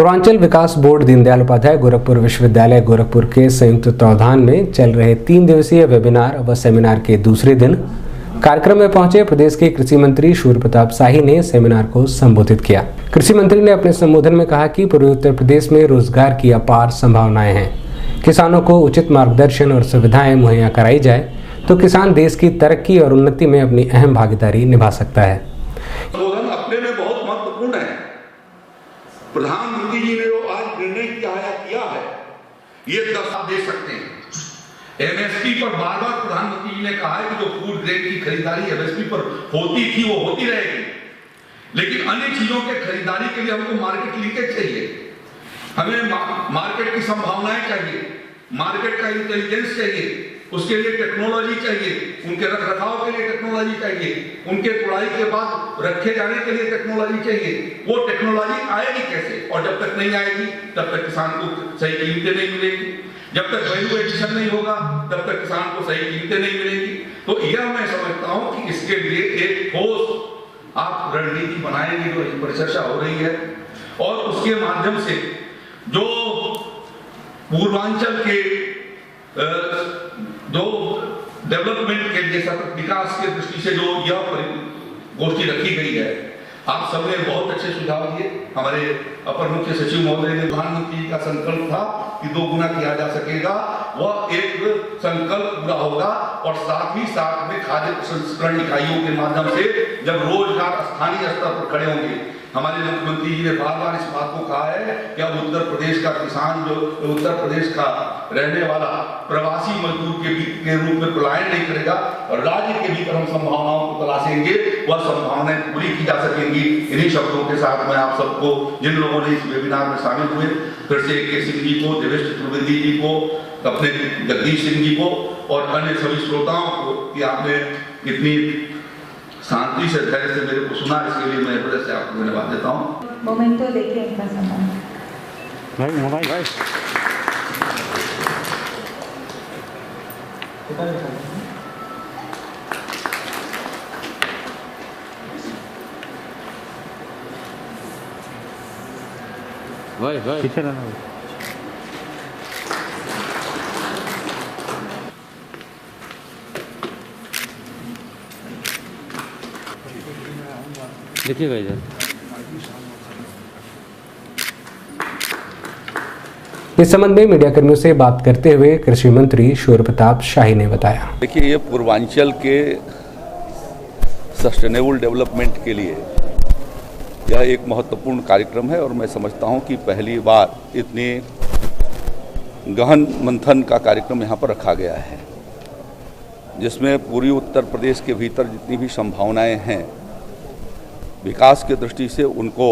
पूर्वांचल विकास board Deendayal Upadhyay Gorakhpur विश्वविद्यालय गोरखपुर के संयुक्त तत्वावधान में चल रहे 3 दिवसीय वेबिनार व सेमिनार के दूसरे दिन कार्यक्रम में पहुंचे प्रदेश के कृषि मंत्री सूर्य प्रताप शाही ने सेमिनार को संबोधित किया। कृषि मंत्री ने अपने संबोधन में कहा कि पूर्वी उत्तर प्रदेश में रोजगार की अपार संभावनाएं हैं। किसानों को उचित मार्गदर्शन और सुविधाएं मुहैया कराई जाए तो किसान देश की तरक्की और उन्नति में अपनी अहम भागीदारी निभा सकता है। अपने में बहुत महत्वपूर्ण है। प्रधानमंत्री जी ने जो आज निर्णय किया है, ये 10 आप दे सकते हैं। एमएसपी पर बार-बार प्रधानमंत्री जी ने कहा है कि जो फूड ग्रेड की खरीदारी एमएसपी पर होती थी वो होती रहेगी, लेकिन अन्य चीजों के खरीदारी के लिए हमको मार्केट लिंकेज चाहिए, हमें मार्केट की संभावनाएं चाहिए, मार्केट का इंटेलिजेंस चाहिए, उसके लिए टेक्नोलॉजी चाहिए, उनके रखरखाव के लिए टेक्नोलॉजी चाहिए, उनके तुड़ाई के बाद रखे जाने के लिए टेक्नोलॉजी चाहिए। वो टेक्नोलॉजी आएगी कैसे? और जब तक नहीं आएगी तब तक किसान को सही कीमतें नहीं मिलेगी। जब तक वैल्यू एडिशन नहीं होगा तब तक किसान को सही कीमतें नहीं मिलेगी। तो यह मैं समझता हूं कि इसके लिए एक ठोस आप रणनीति बनाएंगे जो इस पर चर्चा हो रही है, और उसके माध्यम से जो पूर्वांचल के जो डेवलपमेंट के लिए सतत विकास के दृष्टि से जो यह गोष्ठी रखी गई है, आप सबने बहुत अच्छे सुझाव दिए। हमारे अपर मुख्य सचिव महोदय ने प्रधानमंत्री का संकल्प था कि 2 गुना किया जा सकेगा, वह एक संकल्प पूरा होगा। और साथ ही साथ में खाद्य प्रसंस्करण इकाइयों के माध्यम से जब रोजगार स्थानीय स्तर पर खड़े होंगे, हमारे मुख्यमंत्री जी ने बार-बार इस बात को कहा है कि अब उत्तर प्रदेश का किसान जो उत्तर प्रदेश का रहने वाला प्रवासी मजदूर के रूप में पलायन नहीं करेगा, और राज्य के भीतर हम संभावनाओं को तलाशेंगे, वह संभावनाएं पूरी की जा सकेंगी। इन्हीं शब्दों के साथ मैं आप सबको, जिन लोगों ने इस वेबिनार में शामिल हुए, फिर से के सिंह जी को, देवेश चतुर्वेदी जी को, अपने जगदीश सिंह जी को और अन्य सभी श्रोताओं को कि आपने इतनी शांति से, धैर्य से मेरे को सुना, इसके लिए मैं हृदय से आपको धन्यवाद देता हूँ। मोमेंटो लेके इनका सम्मान भाई पीछे रहना। देखिएगा इधर। इस संबंध में मीडिया कर्मियों से बात करते हुए कृषि मंत्री सूर्य प्रताप शाही ने बताया, देखिए, ये पूर्वांचल के सस्टेनेबल डेवलपमेंट के लिए यह एक महत्वपूर्ण कार्यक्रम है, और मैं समझता हूं कि पहली बार इतने गहन मंथन का कार्यक्रम यहाँ पर रखा गया है, जिसमें पूर्वी उत्तर प्रदेश के भीतर जितनी भी संभावनाएं हैं विकास के दृष्टि से, उनको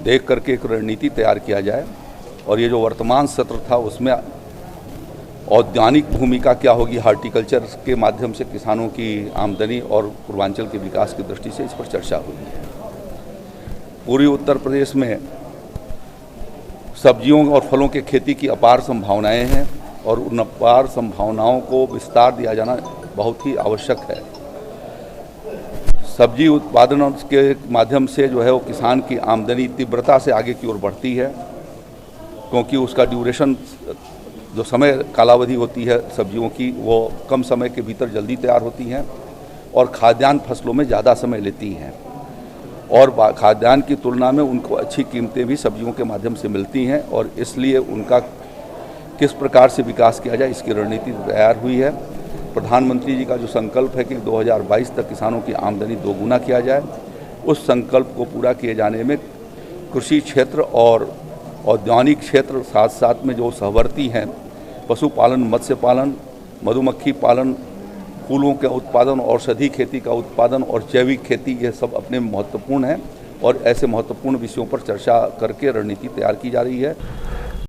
देख करके एक रणनीति तैयार किया जाए। और ये जो वर्तमान सत्र था उसमें औद्यानिक भूमिका क्या होगी हार्टिकल्चर के माध्यम से किसानों की आमदनी और पूर्वांचल के विकास की दृष्टि से इस पर चर्चा हुई है। पूर्वी उत्तर प्रदेश में सब्जियों और फलों के खेती की अपार संभावनाएं हैं, और उन अपार संभावनाओं को विस्तार दिया जाना बहुत ही आवश्यक है। सब्जी उत्पादन के माध्यम से जो है वो किसान की आमदनी तीव्रता से आगे की ओर बढ़ती है, क्योंकि उसका ड्यूरेशन, जो समय कालावधि होती है सब्जियों की, वो कम समय के भीतर जल्दी तैयार होती हैं, और खाद्यान्न फसलों में ज़्यादा समय लेती हैं, और खाद्यान्न की तुलना में उनको अच्छी कीमतें भी सब्जियों के माध्यम से मिलती हैं। और इसलिए उनका किस प्रकार से विकास किया जाए, इसकी रणनीति तैयार हुई है। प्रधानमंत्री जी का जो संकल्प है कि 2022 तक किसानों की आमदनी 2 गुना किया जाए, उस संकल्प को पूरा किए जाने में कृषि क्षेत्र और औद्यानिक क्षेत्र, साथ साथ में जो सहवर्ती हैं, पशुपालन, मत्स्य पालन, मधुमक्खी पालन, फूलों के उत्पादन, औषधि खेती का उत्पादन और जैविक खेती, ये सब अपने महत्वपूर्ण हैं, और ऐसे महत्वपूर्ण विषयों पर चर्चा करके रणनीति तैयार की जा रही है।